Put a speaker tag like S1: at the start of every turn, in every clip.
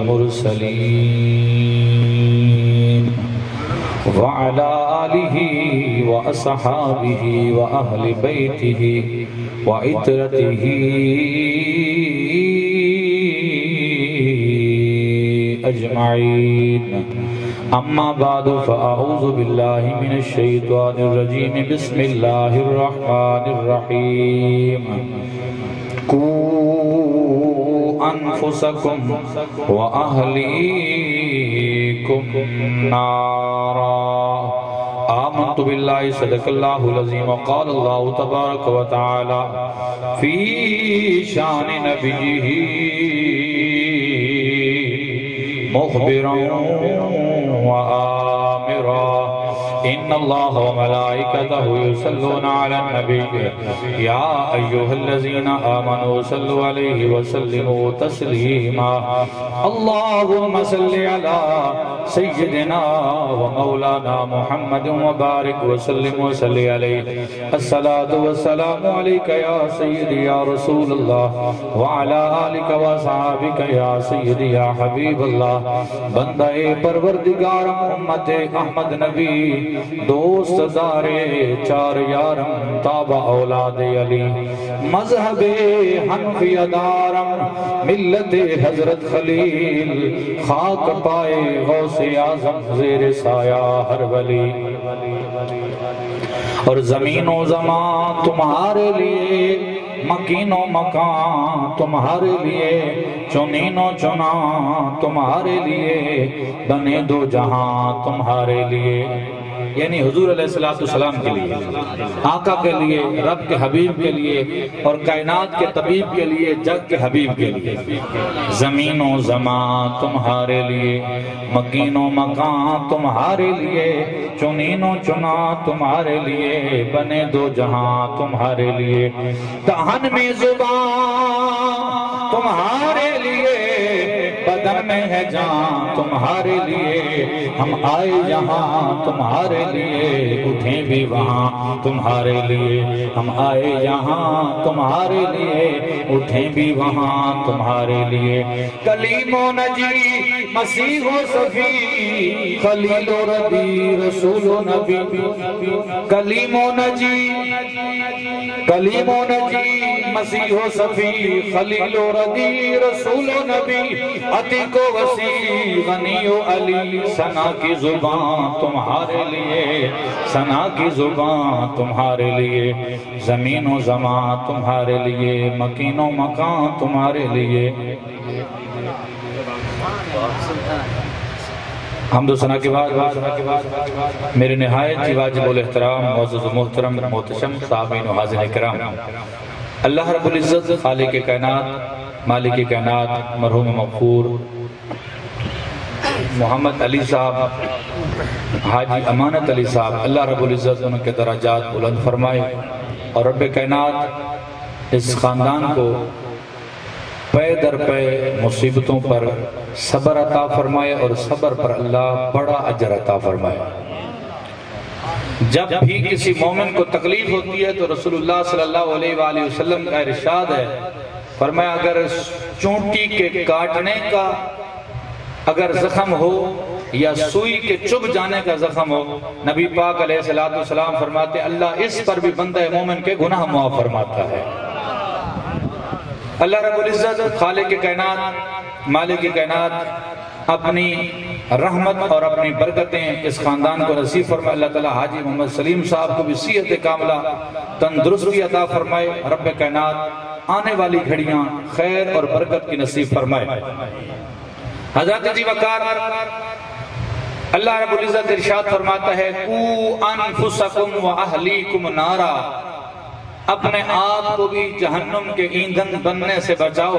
S1: المرسلين وعلى آله وأصحابه وأهل بيته وعترته أجمعين أما بعد فأعوذ بالله من الشيطان الرجيم بسم الله الرحمن الرحيم قوا أنفسكم وأهليكم نارا آمنت بالله صدق الله العظيم وقال الله تبارك وتعالى في شان نبيه مخبرا وآمرا إن الله وملائكته يصلون على النبي يا أيها الذين آمنوا صلوا عليه وسلموا تسليما اللهم صل على سيدنا ومولانا محمد وبارك وسلم وصل عليه الصلاة والسلام عليك يا سيدي يا رسول الله وعلى آلك وصحابك يا سيدي يا حبيب الله بندہ پروردگار محمد احمد نبی دوست دارے چار یارم تابع اولاد علی مذہب حنفی دارم ملت حضرت خلیل خاک پائے غوث اعظم زیر سایہ ہر ولی اور زمین و زمان تمہارے لیے مکین و مکان تمہارے لیے چنین و چنا تمہارے لیے بنے دو جہاں تمہارے لیے یعنی حضور علیہ السلام کے لیے آقا کے لیے رب کے حبیب کے لیے اور کائنات کے طبیب کے لیے جگ کے حبیب کے لیے زمین و زمان تمہارے لیے مکین و مکان تمہارے لیے چنین و چنا تمہارے لیے بنے دو جہاں تمہارے لیے دہن میں زبان تمہارے لیے بدن میں ہے جان تمہارے لیے ہم آئے یہاں تمہارے لیے اٹھیں بھی وہاں تمہارے لیے ہم آئے یہاں تمہارے لیے اٹھیں بھی وہاں تمہارے لیے کلیم و نجی مسیح و صفی خلیل و ربی رسول و نبی کلیم و نجی مسیح و صفی خلیل و ربی رسول و نبی عتیق و وسیع غنی و علی ثنا کی زبان تمہارے لیے ثنا کی زبان تمہارے لیے زمین و زمان تمہارے لیے مکین و مکان تمہارے لیے حمد و ثنا کے بعد میرے نہایت ہی واجب الاحترام معزز و محترم محتشم صاحبین و حاضرین کرام اللہ رب العزت خالق کائنات مالک کائنات مرحوم مغفور محمد علی صاحب حاجی امانت علی صاحب اللہ رب العزت ان کے درجات بلند فرمائے اور رب کائنات اس خاندان کو پے در پے مصیبتوں پر صبر عطا فرمائے اور صبر پر اللہ بڑا اجر عطا فرمائے جب بھی کسی مومن کو تکلیف ہوتی ہے تو رسول اللہ صلی اللہ علیہ وآلہ وسلم کا ارشاد ہے فرمایا اگر چونٹی کے کاٹنے کا اگر زخم ہو یا سوئی کے چب جانے کا زخم ہو نبی پاک علیہ السلام فرماتے اللہ اس پر بھی بندہ مومن کے گناہ معاف فرماتا ہے اللہ رب العزت خالق کائنات مالک کائنات اپنی رحمت اور اپنی برکتیں اس خاندان کو نصیب فرمائے اللہ تعالی حاجی محمد سلیم صاحب کو بھی صحت کاملہ تندرستی عطا فرمائے رب کائنات آنے والی گھڑیاں خیر اور برکت کی نصیب فرمائے حضرت جی وقار اللہ رب العزت ارشاد فرماتا ہے قو انفسکم و اہلیکم نارا اپنے آپ کو بھی جہنم کے ایندھن بننے سے بچاؤ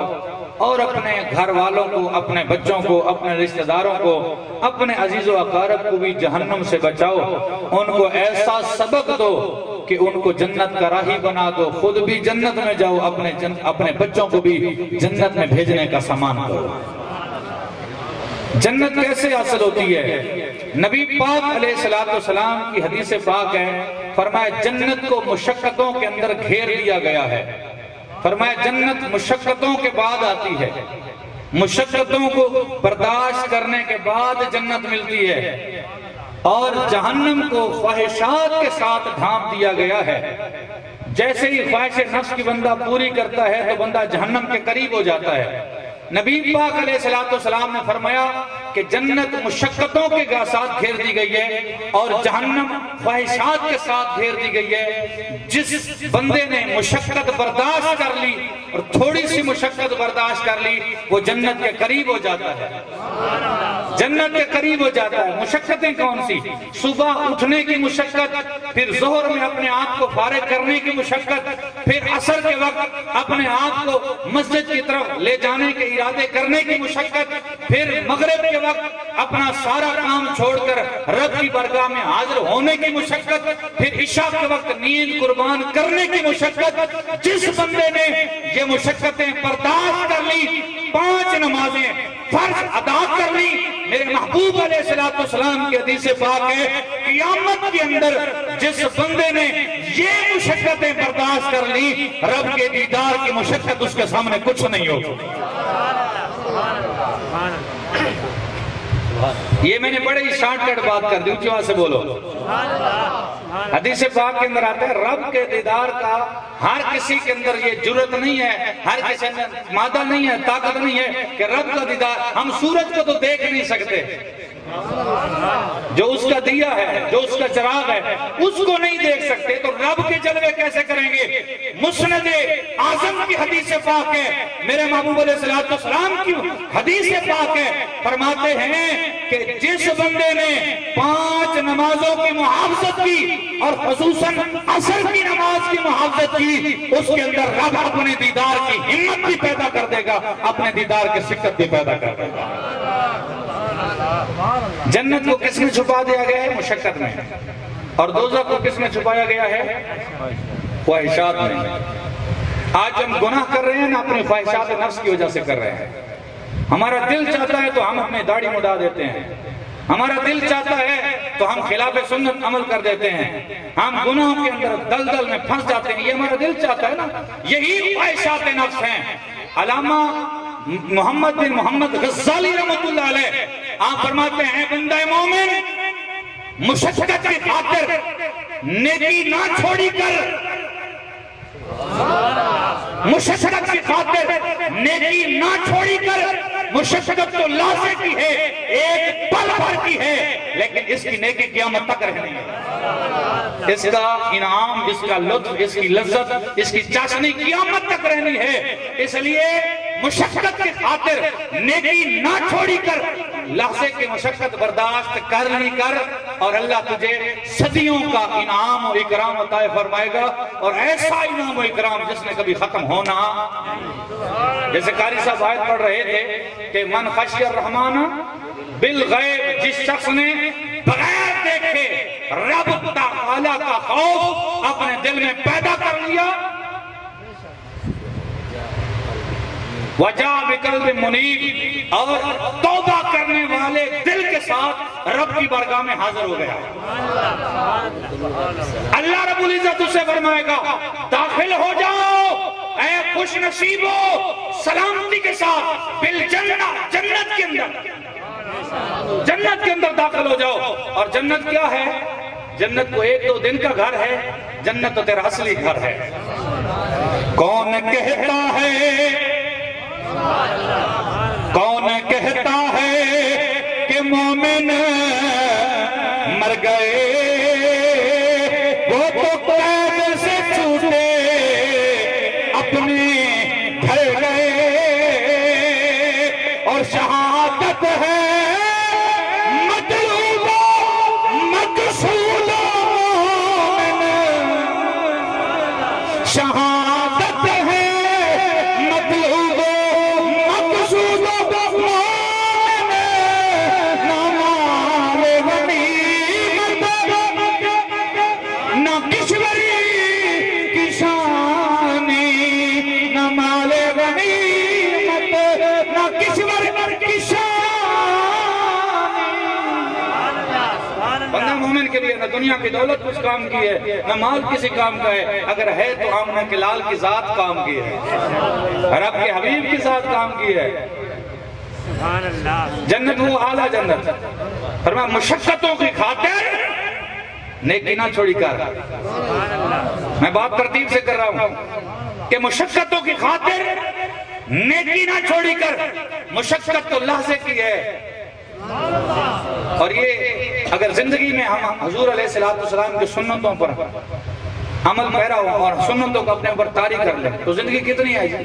S1: اور اپنے گھر والوں کو اپنے بچوں کو اپنے رشتہ داروں کو اپنے عزیز و اقارب کو بھی جہنم سے بچاؤ ان کو ایسا سبق دو کہ ان کو جنت کا راہی بنا دو خود بھی جنت میں جاؤ اپنے بچوں کو بھی جنت میں بھیجنے کا سامان کرو جنت کیسے حاصل ہوتی ہے؟ نبی پاک علیہ السلام کی حدیث پاک ہے، فرمایا جنت کو مشقتوں کے اندر گھیر لیا گیا ہے، فرمایا جنت مشقتوں کے بعد آتی ہے، مشقتوں کو برداشت کرنے کے بعد جنت ملتی ہے، اور جہنم کو خواہشات کے ساتھ ڈھانپ دیا گیا ہے۔ جیسے ہی خواہش نفس کی بندہ پوری کرتا ہے تو بندہ جہنم کے قریب ہو جاتا ہے۔ نبی پاک علیہ السلام نے فرمایا کہ جنت مشقتوں کے ساتھ گھیر دی گئی ہے اور جہنم خواہشات کے ساتھ گھیر دی گئی ہے۔ جس بندے نے مشقت برداشت کر لی اور تھوڑی سی مشقت برداشت کر لی وہ جنت کے قریب ہو جاتا ہے، جنت کے قریب ہو جاتا ہے۔ مشقتیں کون سی؟ صبح اٹھنے کی مشقت، پھر ظہر میں اپنے آپ کو فارغ کرنے کی مشقت، پھر عصر کے وقت اپنے آپ کو مسجد کی طرف لے جانے کے ارادے کرنے کی مشقت، پھر مغرب کے وقت اپنا سارا کام چھوڑ کر رب کی بارگاہ میں حاضر ہونے کی مشقت، پھر عشاء کے وقت نیند قربان کرنے کی مشقت۔ جس بندے نے یہ مشقتیں برداشت کر لی، 5 نمازیں فرض ادا کر لی، میرے محبوب علیہ السلام کی حدیث پاک ہے قیامت کے اندر جس بندے نے یہ مشقتیں برداشت کر لی، رب کے دیدار کی مشقت اس کے سامنے کچھ نہیں ہوگی۔ یہ میں نے بڑے ہی شارٹ کٹ بات کر دی، اونچی آواز سے بولو۔ حدیث پاک کے اندر آتا ہے رب کے دیدار کا ہر کسی کے اندر یہ جرت نہیں ہے، ہر کسی اندر مادہ نہیں ہے، طاقت نہیں ہے کہ رب کا دیدار، ہم سورج کو تو دیکھ نہیں سکتے، جو اس کا دیا ہے، جو اس کا چراغ ہے، اس کو نہیں دیکھ سکتے، تو رب کے جلوے کیسے کریں گے؟ مسند اعظم کی حدیث پاک ہے، میرے محبوب علیہ السلام کی حدیث پاک ہے، فرماتے ہیں کہ جس بندے نے 5 نمازوں کی محافظت کی اور خصوصاً عصر کی نماز کی محافظت کی، اس کے اندر رب اپنے دیدار کی ہمت بھی پیدا کر دے گا، اپنے دیدار کی سکت بھی پیدا کر دے گا۔ جنت کو کس میں چھپا دیا گیا ہے؟ مشقت میں، اور دوزخ کو کس میں چھپایا گیا ہے؟ خواہشات میں۔ آج ہم گناہ کر رہے ہیں نا، اپنی خواہشات نفس کی وجہ سے کر رہے ہیں۔ ہمارا دل چاہتا ہے تو ہم اپنی داڑھی مڈا دیتے ہیں، ہمارا دل چاہتا ہے تو ہم خلاف سنت عمل کر دیتے ہیں، ہم گناہوں کے اندر دلدل میں پھنس جاتے ہیں، یہ ہمارا دل چاہتا ہے نا، یہی خواہشات نفس ہیں۔ علامہ محمد بن محمد غزالی رحمۃ اللہ علیہ آپ فرماتے ہیں بندہ مومن مشقت کی خاطر نیکی نہ چھوڑی کر، مشقت کی خاطر نیکی نہ چھوڑی کر، مشقت تو لازم کی ہے، ایک پل بھر کی ہے، لیکن اس کی نیکی قیامت تک رہنی ہے، اس کا انعام، اس کا لطف، اس کی لذت، اس کی چاشنی قیامت تک رہنی ہے۔ اس لیے مشقت کی خاطر نیکی نہ چھوڑی کر، لحظے کی مشقت برداشت کر لی کر، اور اللہ تجھے صدیوں کا انعام و اکرام عطا فرمائے گا، اور ایسا انعام و اکرام جس نے کبھی ختم ہونا۔ جیسے قاری صاحب آیت پڑھ رہے تھے کہ من خشی الرحمن بالغیب، جس شخص نے بغیر دیکھے رب تعالیٰ کا خوف اپنے دل میں پیدا کر لیا، وجاء بقلب منیب، اور توبہ کرنے والے دل کے ساتھ رب کی بارگاہ میں حاضر ہو گیا، اللہ رب العزت اسے فرمائے گا داخل ہو جاؤ اے خوش نصیبو، سلامتی کے ساتھ بالجنہ، جنت کے اندر، جنت کے اندر داخل ہو جاؤ۔ اور جنت کیا ہے؟ جنت کو 1-2 دن کا گھر ہے، جنت تو تیرا اصلی گھر ہے۔ کون کہتا ہے، کون کہتا ہے کہ مومن مر گئے، وہ تو قید سے چھوٹے اپنے گھر گئے، اور شہادت ہے مطلوب مقصود مومن، شہادت ہے مطلوب مقصود مومن، نہ مال غنیمت نہ کشوری کی شانی، نہ مال غنیمت نہ کشور کی شانی۔ بندہ مومن کے لیے نہ دنیا کی دولت کچھ کام کی ہے، نہ مال کسی کام کا ہے، اگر ہے تو آمنہ کے لال کی ذات کام کی ہے، رب کے حبیب کی ذات کام کی ہے۔ جنت وہ اعلیٰ جنت. فرمایا مشقتوں کی خاطر نیکی نہ چھوڑی کر. میں بات ترتیب سے کر رہا ہوں کہ مشقتوں کی خاطر نیکی نہ چھوڑی کر. مشقت تو اللہ سے کی ہے. اور یہ اگر زندگی میں ہم حضور علیہ السلام کی سنتوں پر عمل پیرا ہو اور سنتوں کو اپنے اوپر طاری کر لیں تو زندگی کتنی ہے جی؟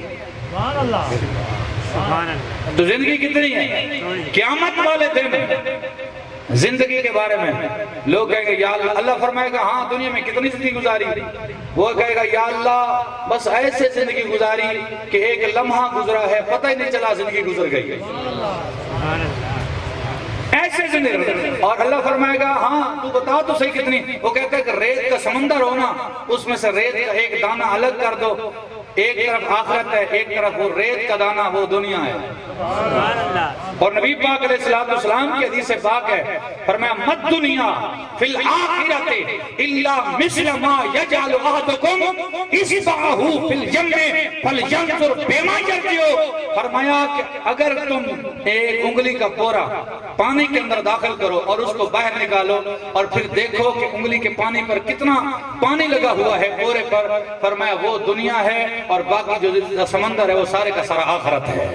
S1: تو زندگی کتنی ہے؟ قیامت والے دن زندگی کے بارے میں لوگ کہیں گے یا اللہ. اللہ فرمائے گا ہاں دنیا میں کتنی زندگی گزاری. وہ کہے گا یا اللہ بس ایسے زندگی گزاری کہ ایک لمحہ گزرا ہے پتہ ہی نہیں چلا زندگی گزر گئی. ایسے زندگی. اور اللہ فرمائے گا ہاں تو بتا تو صحیح کتنی. وہ کہتا ہے کہ ریت کا سمندر ہونا اس میں سے ریت کا ایک دانہ الگ کر دو. ایک طرف آخرت ہے ایک طرف وہ ریت کا دانہ وہ دنیا ہے. اور نبی پاک علیہ السلام کی حدیث پاک ہے فرمایا مد دنیا فی الآخرت الا مثل ما یجعل احدکم اصبعہ فی الجمع فلینظر بما یرجع. فرمایا کہ اگر تم ایک انگلی کا پورا پانی کے اندر داخل کرو اور اس کو باہر نکالو اور پھر دیکھو کہ انگلی کے پانی پر کتنا پانی لگا ہوا ہے پورے پر. فرمایا وہ دنیا ہے اور باقی جو سمندر ہے وہ سارے کا سارا آخرت ہے.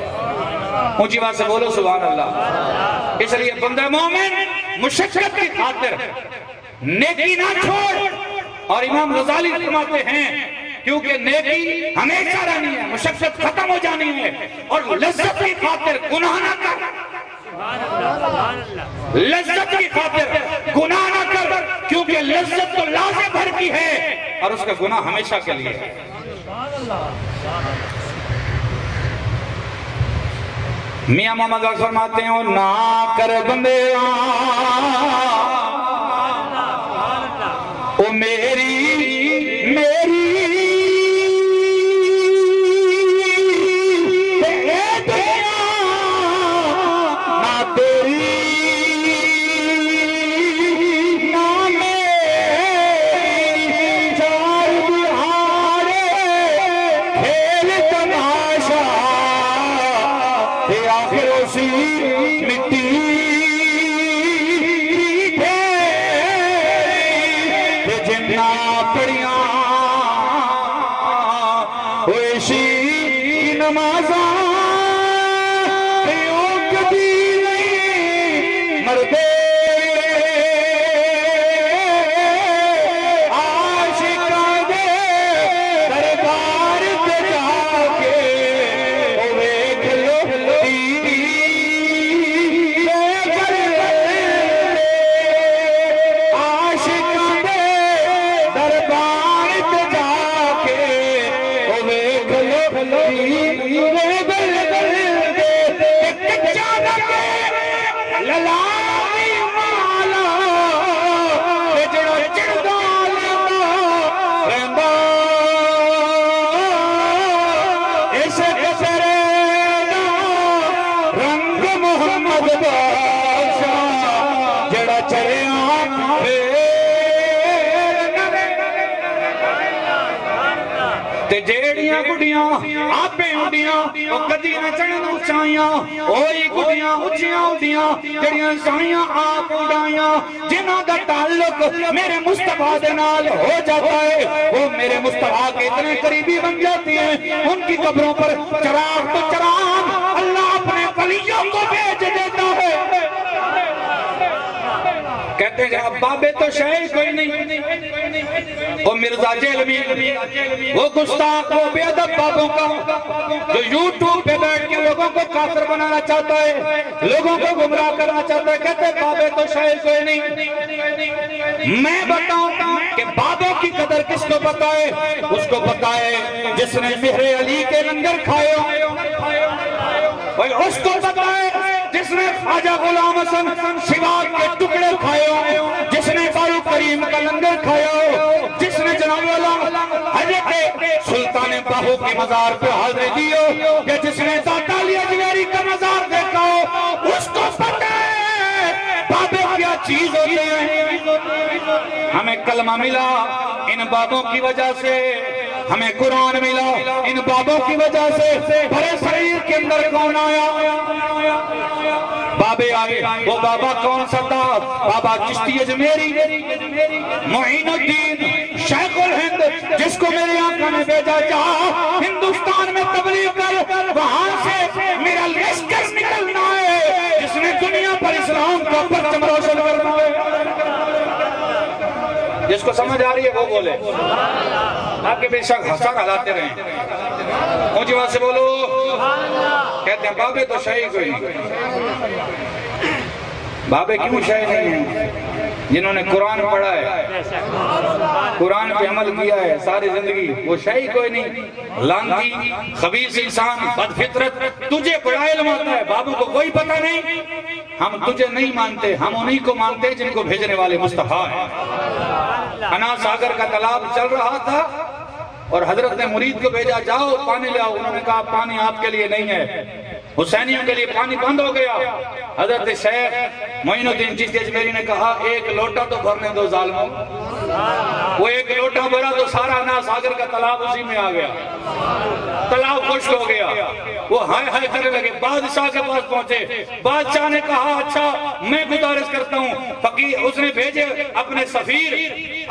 S1: اونچی بات سے بولو سبحان اللہ. اس لیے بندہ مومن مشقت کی خاطر نیکی نہ چھوڑ. اور امام غزالی فرماتے ہیں کیونکہ نیکی ہمیشہ رہنی ہے مشقت ختم ہو جانی ہے. اور لذت کی خاطر گناہ نہ کر. لذت کی خاطر گناہ نہ کر کیونکہ لذت تو لازم بھر کی ہے اور اس کا گناہ ہمیشہ کے لیے ہے. میاں محمد غوث فرماتے ہیں نہ کر بندے او میری جیڑیاں گڑیاں آپیں اڑیاں او کدیاں چڑھن اچھائیاں اوہی گڑیاں اچھیاں اڑیاں جیڑیاں سائیاں آپ اڑائیاں جنہاں دا تعلق میرے مصطفیٰ دے نال ہو جاتا ہے وہ میرے مصطفیٰ کے اتنے قریبی بن جاتی ہیں. ان کی قبروں پر چراغ تو چراغ اللہ اپنے ولیوں کو بھیج دیتا ہے. کہتے ہیں اب بابے تو شاید کوئی نہیں. وہ مرزا جیلمی وہ گستاخ وہ بے ادب بابوں کا جو یوٹیوب پہ بیٹھ کے لوگوں کو کافر بنانا چاہتا ہے لوگوں کو گمراہ کرنا چاہتا ہے. کہتے ہیں بابے تو شاید کوئی نہیں. میں بتاؤں کہ بابوں کی قدر کس کو پتا ہے؟ اس کو پتا ہے جس نے مہر علی کے لنگر کھائے. اس کو پتا ہے جس نے خواجہ غلام حسن سواد کے ٹکڑے کھائے ہو, جس نے بارو کریم کا لنگر کھایا ہو, جس نے جناب والا حضرت سلطان باہو کی مزار پہ حاضر دی ہو, یا جس نے داتا علی اجمیری کا مزار دیکھا ہو, اس کو پتہ ہے بابے کیا چیز ہوتے ہیں. ہمیں کلمہ ملا ان بابوں کی وجہ سے, ہمیں قرآن ملا ان بابوں کی وجہ سے. بھرے شریر کے اندر کون آیا؟ بابے آئے. وہ بابا کون سا تھا؟ بابا چشتی اجمیری معین الدین شیخ الہند، جس کو میرے آقا نے بھیجا جہاں ہندوستان میں تبلیغ کر، وہاں سے میرا لشکر نکلنا ہے جس نے دنیا پر اسلام کا پرچم روشن کرنا ہے. جس کو سمجھ آ رہی ہے وہ بولے، آپ کے بے شک ہسار ہلاتے رہیں. اونچی بات سے بولو. کہتے ہیں بابے تو شہید کوئی نہیں. بابے کیوں شہید نہیں ہیں؟ جنہوں نے قرآن پڑھا ہے، قرآن پہ عمل کیا ہے ساری زندگی، وہ شہید کوئی نہیں. لانتی خبیث انسان بد فطرت، تجھے بڑا علم آتا ہے، بابوں کو کوئی پتہ نہیں. ہم تجھے نہیں مانتے، ہم انہی کو مانتے جن کو بھیجنے والے مصطفیٰ ہیں. انا ساگر کا تالاب چل رہا تھا اور حضرت نے مرید کو بھیجا، جاؤ پانی لے آؤ. انہوں نے کہا پانی آپ کے لیے نہیں ہے، حسینیوں کے لیے پانی بند ہو گیا. حضرت شیخ معین الدین چشتی اجمیری نے کہا ایک لوٹا تو بھرنے دو ظالموں. وہ ایک لوٹا بھرا تو سارا انا ساگر کا تالاب اسی میں آ گیا، تالاب خشک ہو گیا. وہ ہائے ہائے کرنے لگے، بادشاہ کے پاس پہنچے. بادشاہ نے کہا اچھا میں گزارش کرتا ہوں. فقیر اس نے بھیجے اپنے سفیر.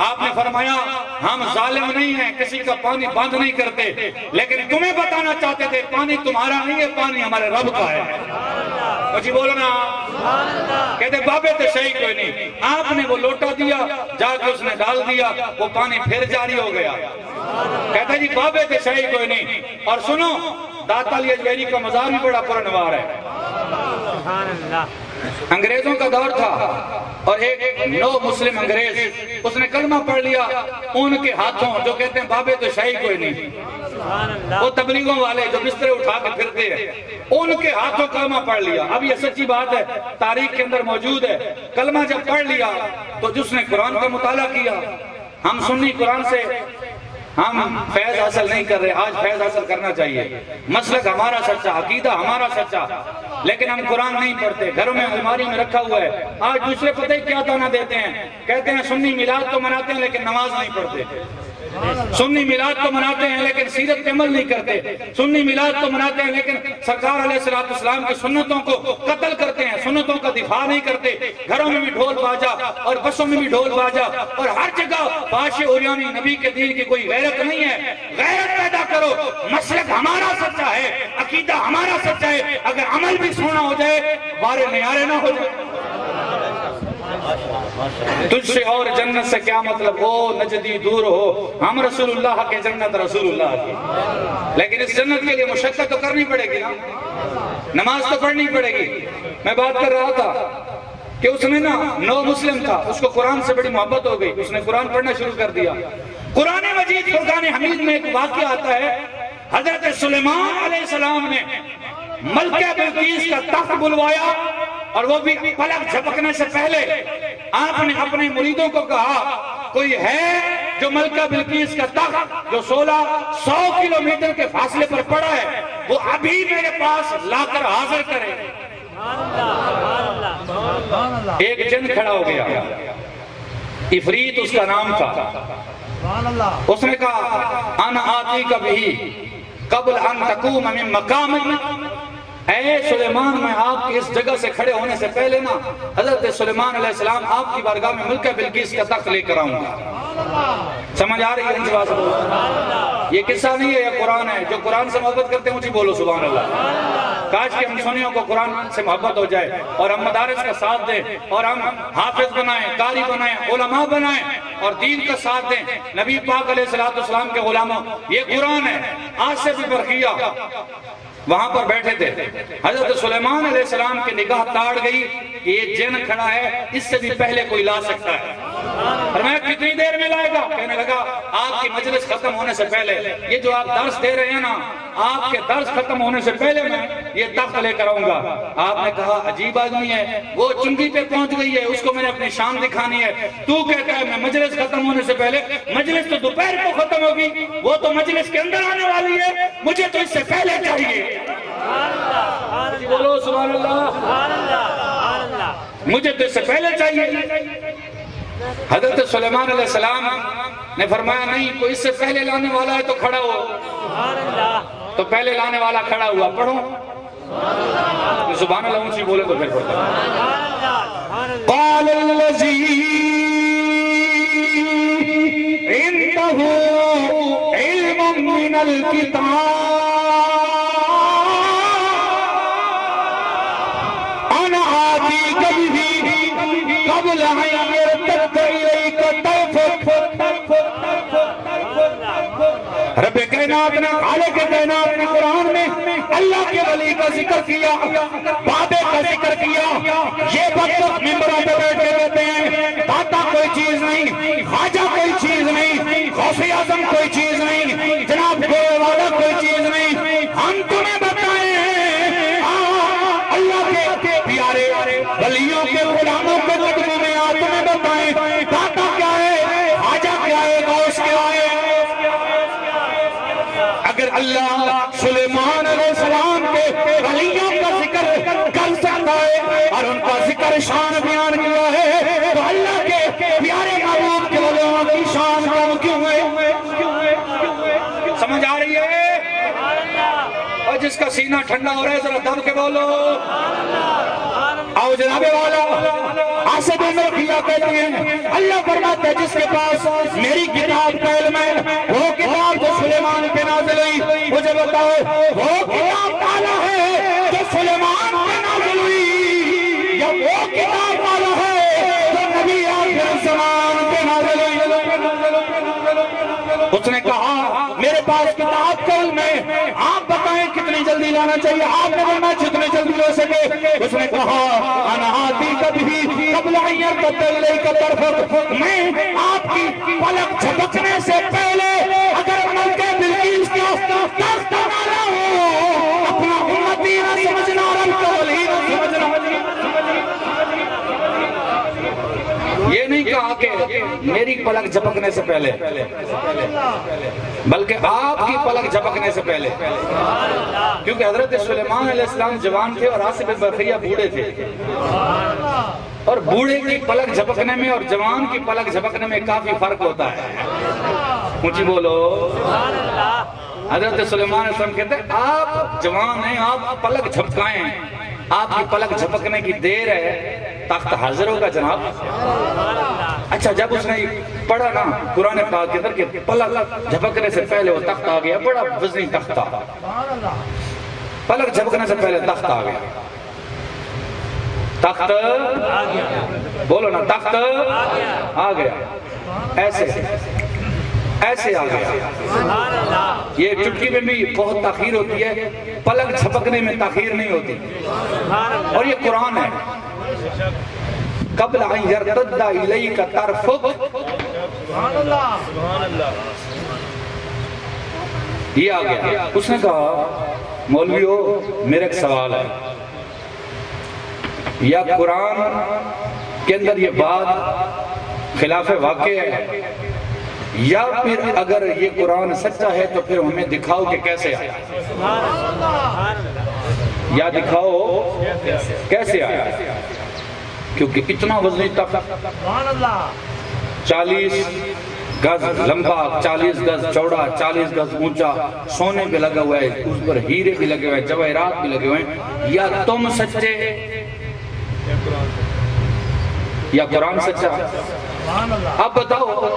S1: آپ نے فرمایا ہم ظالم نہیں ہیں، کسی کا پانی بند نہیں کرتے، لیکن تمہیں بتانا چاہتے تھے پانی تمہارا نہیں ہے، پانی ہمارے رب کا ہے. مجھے بولو نا. کہتے بابے تو شہید کوئی نہیں. آپ نے وہ لوٹا دیا، جا کے اس نے ڈال دیا، وہ پانی پھر جاری ہو گیا. کہتے جی بابے تو شہید کوئی نہیں. اور سنو داتا علی اجمیری کا مزار بھی بڑا پرنوار ہے. انگریزوں کا دور تھا اور ایک نو مسلم انگریز، اس نے کلمہ پڑھ لیا. ان کے ہاتھوں جو کہتے ہیں بابے تو شہید کوئی نہیں، وہ تبلیغوں والے جو بسترے اٹھا کے پھرتے ہیں، ان کے ہاتھوں کلمہ پڑھ لیا. اب یہ سچی بات ہے، تاریخ کے اندر موجود ہے. کلمہ جب پڑھ لیا تو جس نے قرآن کا مطالعہ کیا، ہم سنی قرآن سے ہم فیض حاصل نہیں کر رہے، آج فیض حاصل کرنا چاہیے. مسلک ہمارا سچا، عقیدہ ہمارا سچا، لیکن ہم قرآن نہیں پڑھتے، گھروں میں الماری میں رکھا ہوا ہے. آج دوسرے پتہ ہی کیا تانا دیتے ہیں، کہتے ہیں سنی میلاد تو مناتے ہیں لیکن نماز نہیں پڑھتے. سنی میلاد تو مناتے ہیں لیکن سیرت پہ عمل نہیں کرتے. سنی میلاد تو مناتے ہیں لیکن سرکار علیہ السلام کی سنتوں کو قتل کرتے ہیں، سنتوں کا دفاع نہیں کرتے. گھروں میں بھی ڈھول باجا اور بسوں میں بھی ڈھول باجا اور ہر جگہ باش اوریانی. نبی کے دین کی کوئی غیرت نہیں ہے. غیرت پیدا کرو. مسلک ہمارا سچا ہے، عقیدہ ہمارا سچا ہے. اگر عمل بھی سونا ہو جائے، بارے نیارے نہ ہو جائے. تجھ سے اور جنت سے کیا مطلب ہو نجدی دور ہو، ہم رسول اللہ کے جنت رسول اللہ کی. لیکن اس جنت کے لیے مشقت تو کرنی پڑے گی نا، نماز تو پڑھنی پڑے گی. میں بات کر رہا تھا کہ اس میں نا نو مسلم تھا، اس کو قرآن سے بڑی محبت ہو گئی، اس نے قرآن پڑھنا شروع کر دیا. قرآن مجید فرقان حمید میں ایک واقعہ آتا ہے، حضرت سلیمان علیہ السلام نے ملکہ بلقیس کا تخت بلوایا اور وہ بھی پلک جھپکنے سے پہلے آپ نے اپنے مریدوں کو کہا کوئی ہے جو ملکہ بلقیس کا تخت جو 1600 کلومیٹر کے فاصلے پر پڑا ہے وہ ابھی میرے پاس لا کر حاضر کرے. ایک جن کھڑا ہو گیا، عفریت اس کا نام تھا. اس نے کہا انا آتی کبھی قبل ان تقوم من مقامک. اے سلیمان میں آپ کی اس جگہ سے کھڑے ہونے سے پہلے نا حضرت سلیمان علیہ السلام آپ کی بارگاہ میں ملکہ بلقیس کا تخت لے کر آؤں گا. سمجھ آ رہی ہے ان سے بات؟ یہ قصہ نہیں ہے، یہ قرآن ہے. جو قرآن سے محبت کرتے ہیں اونچی بولو سبحان اللہ. کاش کہ ہم سنیوں کو قرآن سے محبت ہو جائے اور ہم مدارس کا ساتھ دیں اور ہم حافظ بنائیں، قاری بنائیں، علماء بنائیں اور دین کا ساتھ دیں. نبی پاک علیہ السلام کے غلاموں یہ قرآن ہے. آج سے بھی برقیہ وہاں پر بیٹھے تھے، حضرت سلیمان علیہ السلام کی نگاہ تاڑ گئی کہ یہ جن کھڑا ہے، اس سے بھی پہلے کوئی لا سکتا ہے. فرمایا کتنی دیر میں لائے گا؟ کہنے لگا آپ کی مجلس ختم ہونے سے پہلے، یہ جو آپ درس دے رہے ہیں نا، آپ کے درس ختم ہونے سے پہلے میں یہ تخت لے کر آؤں گا. آپ نے کہا عجیب آدمی ہے، وہ چنگی پہ پہنچ گئی ہے، اس کو میں نے اپنی شان دکھانی ہے. تو کہتا ہے میں مجلس ختم ہونے سے پہلے، مجلس تو دوپہر کو ختم ہوگی، وہ تو مجلس کے اندر آنے والی ہے، مجھے تو اس سے پہلے چاہیے. بولو سبحان اللہ. مجھے تو اس سے پہلے چاہیے. حضرت سلیمان علیہ السلام نے فرمایا نہیں، کوئی اس سے پہلے لانے والا ہے تو کھڑا ہو. تو پہلے لانے والا کھڑا ہوا. پڑھو سبحان اللہ اونچی بولے تو پھر پڑھتا قال الذی عنده علم من الكتاب انا آتیک به قبل ان يرتد الیک طرفک رب کائنات نے خالق کائنات نے قرآن میں اللہ کے ولی کا ذکر کیا بابے کا ذکر کیا یہ وقت ممبروں پہ بیٹھے رہتے ہیں داتا کوئی چیز نہیں خواجہ کوئی چیز نہیں غوث اعظم کوئی چیز نہیں جناب گوئے والا کوئی چیز نہیں ہم تمہیں بتائیں اللہ کے پیارے ولیوں کے غلاموں کے قدموں میں آ تمہیں بتائیں داتا کیا ہے خواجہ کیا ہے غوث کیا ہے اگر اللہ سلیمان علیہ السلام کے ولیوں کا ذکر کر سکتا ہے اور ان کا ذکر شان بیان کیا ہے تو اللہ کے پیارے محبوب کے ولیوں کی شان کم کیوں ہے سمجھ آ رہی ہے اور جس کا سینہ ٹھنڈا ہو رہا ہے ذرا دب کے بولو آؤ جناب والا آسد عمر کیا کہتے ہیں اللہ فرماتا ہے جس کے پاس میری کتاب کا علم ہے وہ کتاب جو سلیمان پہ نازل ہوئی مجھے بتاؤ وہ کتاب والا ہے جو سلیمان پہ نازل ہوئی یا وہ کتاب والا ہے جو نبی آخر زمان پہ نازل ہوئی اس نے کہا میرے پاس کتاب کا علم ہے آپ بتائیں کتنی جلدی لانا چاہیے آپ نے بولنا جتنے جلدی ہو سکے اس نے کہا انا آتیک بھی قبل ان یرتد الیک طرفک میں آپ کی پلک جھپکنے سے پہلے اگر ملک بلقیس کا تخت نہ لاؤں اپنا امتی نہ سمجھنا رب کا ولی نہ سمجھنا یہ نہیں کہا کہ میری پلک جھپکنے سے پہلے بلکہ آپ کی پلک جھپکنے سے پہلے کیونکہ حضرت سلیمان علیہ السلام جوان تھے اور آصف بن برخیہ بوڑھے تھے اور بوڑھے کی پلک جھپکنے میں اور جوان کی پلک جھپکنے میں کافی فرق ہوتا ہے اونچی بولو حضرت سلیمان علیہ السلام کہتے ہیں آپ جوان ہیں آپ پلک جھپکائیں آپ کی پلک جھپکنے کی دیر ہے تخت حاضر ہوگا جناب اچھا جب اس نے پڑھا نا قرآن پاک کے اندر کہ پلک جھپکنے سے پہلے وہ تخت آ گیا بڑا وزنی تخت تھا پلک جھپکنے سے پہلے تخت آ گیا تخت بولو نا تخت آ گیا ایسے ایسے آ گیا یہ چٹکی میں بھی بہت تاخیر ہوتی ہے پلک جھپکنے میں تاخیر نہیں ہوتی اور یہ قرآن ہے قبل ان یرتد الیک طرفک یہ آ گیا اس نے کہا مولویو میرے ایک سوال ہے یا قرآن کے اندر یہ بات خلاف واقع ہے یا پھر اگر یہ قرآن سچا ہے تو پھر ہمیں دکھاؤ کہ کیسے آیا یا دکھاؤ کیسے آیا کیونکہ اتنا وزنی تخت 40 گز لمبا 40 گز چوڑا 40 گز اونچا سونے پہ لگا ہوا ہے اس پر ہیرے بھی لگے ہوئے ہیں جواہرات بھی لگے ہوئے ہیں یا تم سچے یا قرآن سچا اب بتاؤ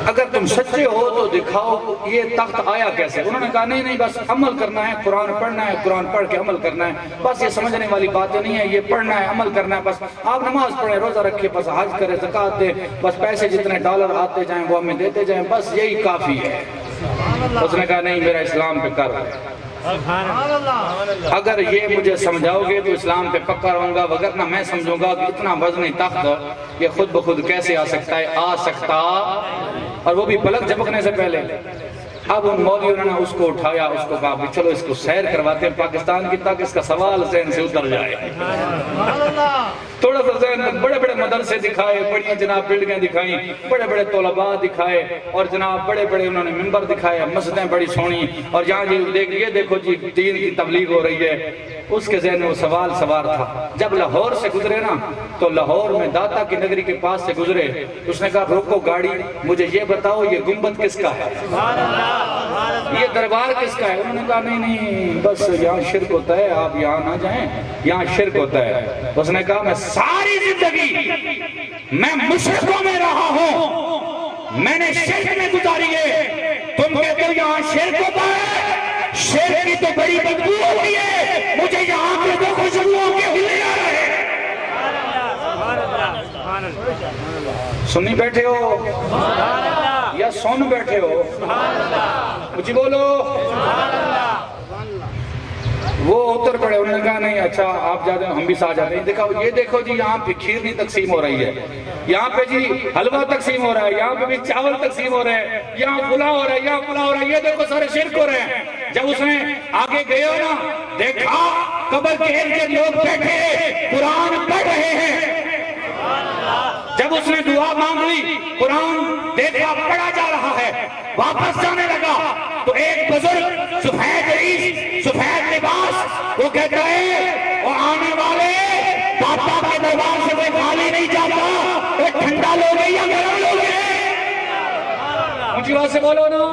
S1: اگر تم سچے ہو تو دکھاؤ یہ تخت آیا کیسے انہوں نے کہا نہیں بس عمل کرنا ہے قرآن پڑھنا ہے قرآن پڑھ کے عمل کرنا ہے بس یہ سمجھنے والی باتیں نہیں ہے یہ پڑھنا ہے عمل کرنا ہے بس آپ نماز پڑھیں روزہ رکھیں بس حج کریں زکوٰۃ دیں بس پیسے جتنے ڈالر آتے جائیں وہ ہمیں دیتے جائیں بس یہی کافی ہے اس نے کہا نہیں میرا اسلام پہ کر اگر یہ مجھے سمجھاؤ گے تو اسلام پہ پکا رہوں گا وگرنہ میں سمجھوں گا کہ اتنا وزنی تخت یہ خود بخود کیسے آ سکتا ہے آ سکتا اور وہ بھی پلک جھپکنے سے پہلے اب ان مولویوں نے اس کو اٹھایا اس کو کہا چلو اس کو سیر کرواتے ہیں پاکستان کی تاکہ اس کا سوال ذہن سے اتر جائے تھوڑا سا ذہن بڑے بڑے مدرسے دکھائے بڑی جناب بلڈنگیں دکھائیں بڑے بڑے طلباء دکھائے اور جناب بڑے بڑے انہوں نے منبر دکھائے مسجدیں بڑی سونی اور یہاں جی دیکھو جی دین کی تبلیغ ہو رہی ہے اس کے ذہن میں وہ سوار تھا. جب لاہور سے گزرے نا تو لاہور میں داتا کی نگری کے پاس سے گزرے. اس نے کہا روکو گاڑی, مجھے یہ بتاؤ یہ گنبد کس کا ہے, یہ دربار کس کا ہے؟ انہوں نے کہا نہیں بس یہاں شرک ہوتا ہے, آپ یہاں نہ جائیں, یہاں شرک ہوتا ہے. اس نے کہا میں ساری زندگی میں مشرکوں میں رہا ہوں, میں نے شرک میں گزاری ہے, تم کہتے ہو یہاں شرک ہوتا ہے, شرک کی تو بڑی بدبو ہوتی ہے, مجھے یہاں پہ تو خوشبوؤں کے ہلے آ رہے ہیں. سنی بیٹھے ہو یا سن بیٹھے ہو؟ مجھے بولو. وہ اتر پڑے, انہوں نے کہا نہیں اچھا آپ جاتے ہیں, ہم بھی ساتھ جاتے ہیں. یہ دیکھو جی یہاں پہ کھیر نہیں تقسیم ہو رہی ہے, یہاں پہ جی حلوہ تقسیم ہو رہا ہے, یہاں پہ بھی چاول تقسیم ہو رہے ہیں, یہاں پلا ہو رہا ہے, یہاں پلا ہو رہا ہے, یہ دیکھو سارے شرک ہو رہے ہیں. جب اس نے آگے گئے ہو نا, دیکھا قبر کے ارد لوگ بیٹھے قرآن پڑھ رہے ہیں. جب اس نے دعا مانگ لی, قرآن دیکھا پڑھا جا رہا ہے, واپس جانے لگا تو ایک بزرگ سفید ریش سفید لباس وہ کہتا ہے وہ آنے والے داتا کے دربار سے کوئی خالی نہیں جاتا, وہ ٹھنڈا لوگ ہیں یا گرم لوگ ہیں؟ اونچی آواز سے بولو نا,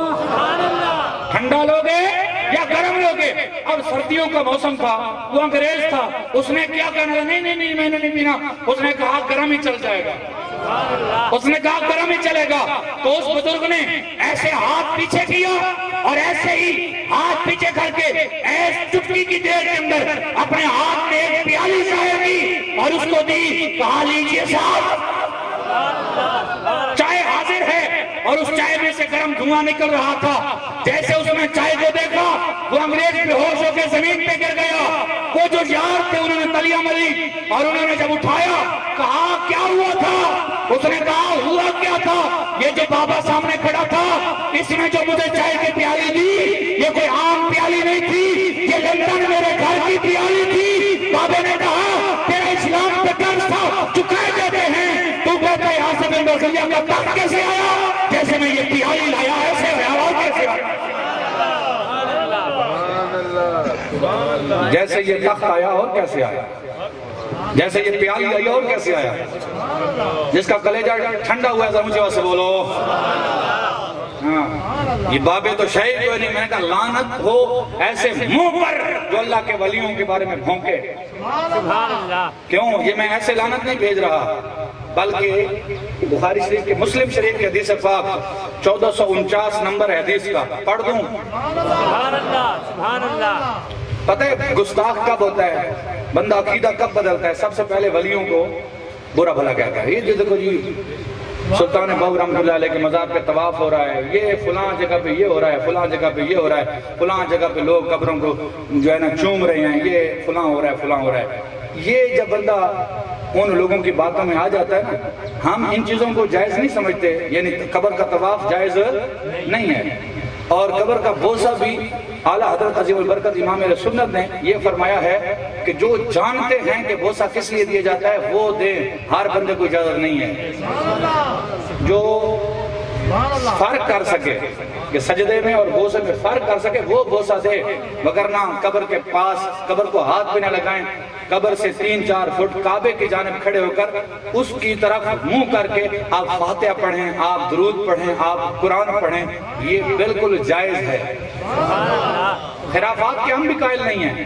S1: ٹھنڈا لوگ ہیں یا گرم لوگ ہیں؟ اب سردیوں کا موسم تھا, وہ انگریز تھا, اس نے کیا کہنا تھا, نہیں میں نے نہیں پینا. اس نے کہا گرم ہی چل جائے گا, اس نے کہا گرم ہی چلے گا. تو اس بزرگ نے ایسے ہاتھ پیچھے کیا اور ایسے ہی ہاتھ پیچھے کر کے ایس چٹکی کی دیر کے اندر اپنے ہاتھ میں ایک پیالی چائے دی اور اس کو دی, کہا لیجئے صاحب چائے حاضر ہے. اور اس چائے میں سے گرم دھواں نکل رہا تھا. جیسے اس نے چائے کو دیکھا وہ انگریز بے ہوش ہو کے زمین پہ گر گیا. وہ جو یار تھے انہوں نے تلیاں ملی اور انہوں نے جب اٹھایا کہا کیا ہوا تھا؟ اس نے کہا ہوا کیا تھا, یہ جو بابا سامنے کھڑا تھا اس نے جو مجھے چائے کی پیالی دی یہ کوئی عام پیالی نہیں تھی, یہ لندن میرے گھر کی پیالی تھی. بابے نے کہا تیرا اسلام پہ قرض تھا چکائے دیتے ہیں, تو کہتا ہے یہاں سے میں مرغیہ کا تخت کیسے آیا, جیسے میں یہ پیالی لایا ایسے آیا کیسے آیا, جیسے یہ تخت آیا اور کیسے آیا, جیسے یہ پیالی آئی اور کیسے آیا. جس کا کلیجہ ٹھنڈا ہوا ہے ذرا مجھے واسے بولو. یہ بابے تو شہید کوئی نہیں. میں نے کہا لعنت ہو ایسے منہ پر جو اللہ کے ولیوں کے بارے میں بھونکے. کیوں, یہ میں ایسے لعنت نہیں بھیج رہا, بلکہ بخاری شریف کے مسلم شریف کے حدیث پاک 1449 نمبر حدیث کا پڑھ دوں. پتہ ہے گستاخ کب ہوتا ہے, بندہ عقیدہ کب بدلتا ہے؟ سب سے پہلے ولیوں کو برا بھلا کہتا ہے. یہ دیکھو جی سلطان بہو رحمۃ اللہ علیہ کے مزار پہ طواف ہو رہا ہے, یہ فلاں جگہ پہ یہ ہو رہا ہے, فلاں جگہ پہ یہ ہو رہا ہے, فلاں جگہ پہ لوگ قبروں کو جو ہے نا چوم رہے ہیں, یہ فلاں ہو رہا ہے, فلاں ہو رہا ہے. یہ جب بندہ ان لوگوں کی باتوں میں آ جاتا ہے نا, ہم ان چیزوں کو جائز نہیں سمجھتے. یعنی قبر کا طواف جائز نہیں ہے, اور قبر کا بوسہ بھی اعلیٰ حضرت عظیم البرکت امام اہل سنت نے یہ فرمایا ہے کہ جو جانتے ہیں کہ بوسہ کس لیے دیا جاتا ہے وہ دیں, ہر بندے کو اجازت نہیں ہے. جو فرق کر سکے کہ سجدے میں اور بوسے میں فرق کر سکے وہ بوسہ دے, وگرنہ قبر کے پاس قبر کو ہاتھ بھی نہ لگائیں. قبر سے 3-4 فٹ کعبے کی جانب کھڑے ہو کر اس کی طرف منہ کر کے آپ فاتحہ پڑھیں, آپ درود پڑھیں, آپ قرآن پڑھیں, یہ بالکل جائز ہے. خرافات کے ہم بھی قائل نہیں ہیں.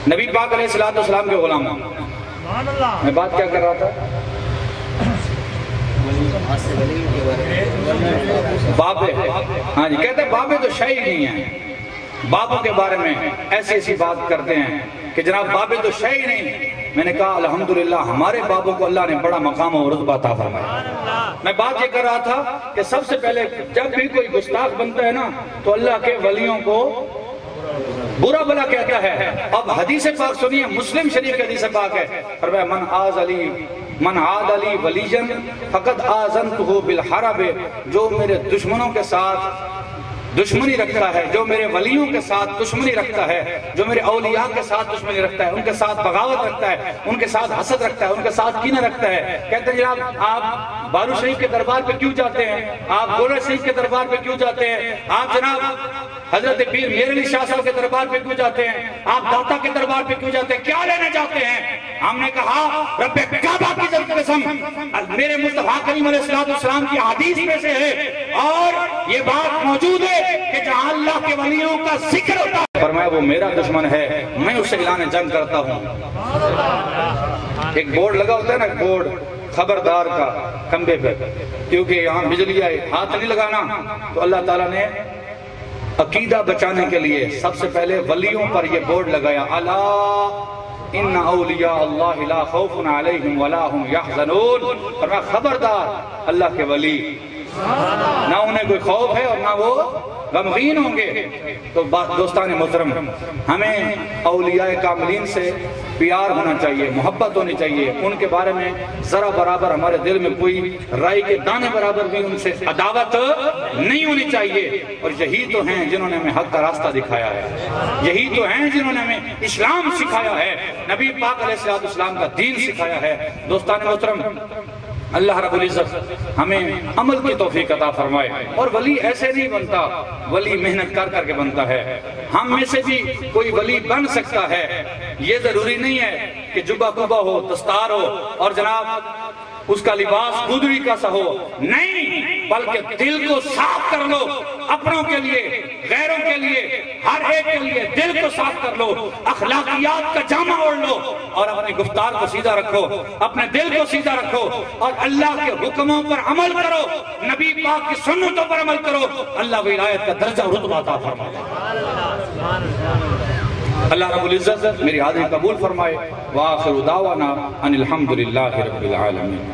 S1: نبی پاک علیہ السلام کے غلام, میں بات کیا کر رہا تھا, بابے. ہاں جی, کہتے ہیں بابے تو شے ہی نہیں ہیں. بابوں کے بارے میں ایسی بات کرتے ہیں کہ جناب بابے تو شے ہی نہیں. میں نے کہا الحمدللہ ہمارے بابوں کو اللہ نے بڑا مقام و رتبہ عطا فرمایا. میں بات یہ کر رہا تھا کہ سب سے پہلے جب بھی کوئی گستاخ بنتا ہے نا تو اللہ کے ولیوں کو برا بھلا کہتا ہے. اب حدیث پاک سنیے, مسلم شریف کے حدیث پاک ہے, فرمایا من عاد علی ولیجن فقد آذنتہ بالحرب, جو میرے دشمنوں کے ساتھ دشمنی رکھتا ہے, جو میرے ولیوں کے ساتھ دشمنی رکھتا ہے, جو میرے اولیاء کے ساتھ دشمنی رکھتا ہے, ان کے ساتھ بغاوت رکھتا ہے, ان کے ساتھ حسد رکھتا ہے, ان کے ساتھ کینہ رکھتا ہے. کہتے ہیں جناب آپ
S2: بارو شریف کے دربار پہ کیوں جاتے ہیں؟ آپ گولڑ شریف کے دربار پہ کیوں جاتے ہیں؟ آپ جناب حضرت پیر میر علی شاہ صاحب کے دربار پہ کیوں جاتے ہیں؟ آپ داتا کے دربار پہ کیوں جاتے ہیں؟ کیا لینے جاتے ہیں؟ ہم نے کہا رب کعبہ کی قسم میرے مصطفیٰ کریم علیہ السلام کی حدیث میں سے ہے، اور یہ بات موجود ہے کہ جہاں اللہ کے ولیوں کا ذکر ہوتا ہے، فرمایا وہ میرا دشمن ہے، میں اس سے اعلان جنگ کرتا ہوں۔ ایک بورڈ لگا ہوتا ہے نا، بورڈ خبردار کا کھمبے پہ، کیونکہ یہاں بجلی آئے ہاتھ نہیں لگانا، تو اللہ تعالیٰ نے عقیدہ بچانے کے لیے سب سے پہلے ولیوں پر یہ بورڈ لگایا، الا ان اولیاء اللہ لا خوف علیہم ولا هم یحزنون، فرمایا خبردار اللہ کے ولی نہ انہیں کوئی خوف ہے اور نہ وہ غمگین ہوں گے۔ تو دوستان محترم، ہمیں اولیاء کاملین سے پیار ہونا چاہیے، محبت ہونی چاہیے، ان کے بارے میں ذرا برابر ہمارے دل میں کوئی رائی کے دانے برابر بھی ان سے عداوت نہیں ہونی چاہیے۔ اور یہی تو ہیں جنہوں نے ہمیں حق کا راستہ دکھایا ہے، یہی تو ہیں جنہوں نے ہمیں اسلام سکھایا ہے، نبی پاک علیہ السلام کا دین سکھایا ہے۔ دوستان محترم، اللہ رب العزت ہمیں عمل کی توفیق عطا فرمائے، اور ولی ایسے نہیں بنتا، ولی محنت کر کر کے بنتا ہے۔ ہم میں سے بھی کوئی ولی بن سکتا ہے، یہ ضروری نہیں ہے کہ جبہ کبہ ہو، دستار ہو، اور جناب اس کا لباس گودڑی کا سا ہو، نہیں، بلکہ دل کو صاف کر لو، اپنوں کے لیے، غیروں کے لیے، ہر ایک کے لیے دل کو صاف کر لو، اخلاقیات کا جامع اوڑھ لو، اور اپنی گفتار کو سیدھا رکھو، اپنے دل کو سیدھا رکھو، اور اللہ کے حکموں پر عمل کرو، نبی پاک کی سنتوں پر عمل کرو، اللہ ولایت کا درجہ رتبہ عطا فرمائے۔ اللہ رب العزت میری حاضری قبول فرمائے۔ وآخر دعوانا ان الحمدللہ رب العالمین۔